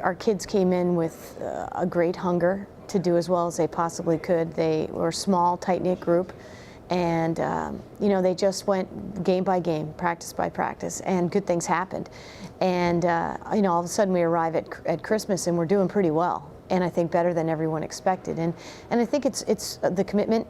our kids came in with a great hunger to do as well as they possibly could. They were a small, tight-knit group, and you know, they just went game by game, practice by practice, and good things happened. And you know, all of a sudden we arrive at Christmas and we're doing pretty well, and I think better than everyone expected. And I think it's the commitment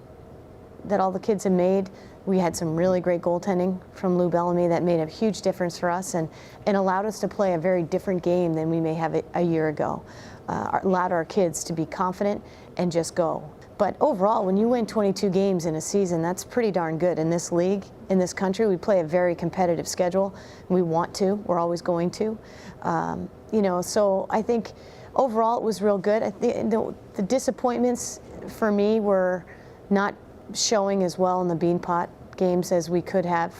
that all the kids have made. We had some really great goaltending from Lou Bellamy that made a huge difference for us and allowed us to play a very different game than we may have a year ago. Allowed our kids to be confident and just go. But overall, when you win 22 games in a season, that's pretty darn good. In this league, in this country, we play a very competitive schedule. We want to, we're always going to. You know, so I think overall it was real good. The disappointments for me were not showing as well in the Beanpot games as we could have.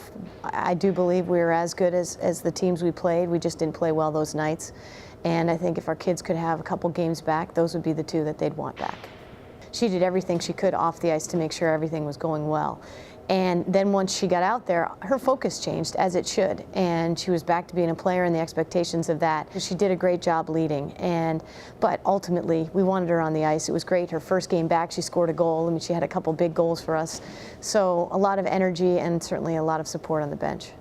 I do believe we were as good as the teams we played. We just didn't play well those nights. And I think if our kids could have a couple games back, those would be the two that they'd want back. She did everything she could off the ice to make sure everything was going well. And then once she got out there, her focus changed, as it should, and she was back to being a player and the expectations of that. She did a great job leading, but ultimately we wanted her on the ice. It was great. Her first game back, she scored a goal. I mean, she had a couple big goals for us. So a lot of energy and certainly a lot of support on the bench.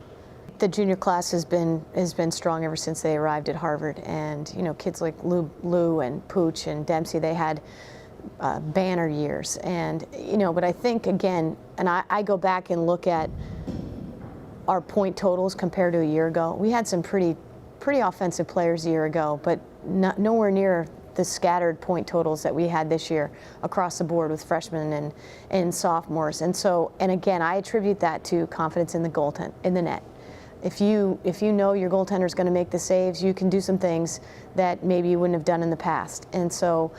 The junior class has been strong ever since they arrived at Harvard, and you know, kids like Lou and Pooch and Dempsey, they had banner years. And you know, but I think again, and I go back and look at our point totals compared to a year ago. We had some pretty offensive players a year ago, but nowhere near the scattered point totals that we had this year across the board with freshmen and sophomores. And so, and again, I attribute that to confidence in the net. If you know your goaltender is going to make the saves, you can do some things that maybe you wouldn't have done in the past. And so,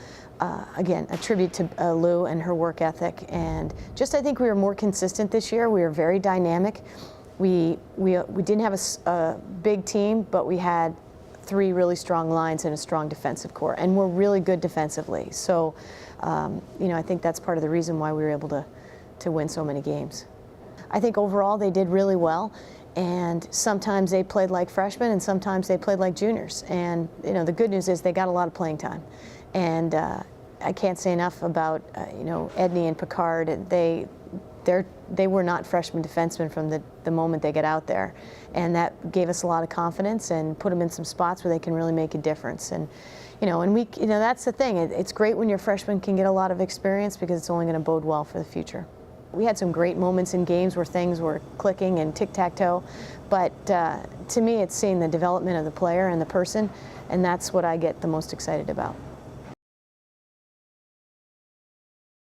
again, a tribute to Lou and her work ethic. And just, I think we were more consistent this year. We were very dynamic. We didn't have a big team, but we had three really strong lines and a strong defensive core, and we're really good defensively. So, you know, I think that's part of the reason why we were able to win so many games. I think overall they did really well. And sometimes they played like freshmen, and sometimes they played like juniors. And you know, the good news is they got a lot of playing time. And I can't say enough about you know, Edney and Picard. They were not freshman defensemen from the moment they get out there, and that gave us a lot of confidence and put them in some spots where they can really make a difference. And you know, that's the thing. It's great when your freshmen can get a lot of experience because it's only going to bode well for the future. We had some great moments in games where things were clicking and tic-tac-toe, but to me it's seeing the development of the player and the person, and that's what I get the most excited about.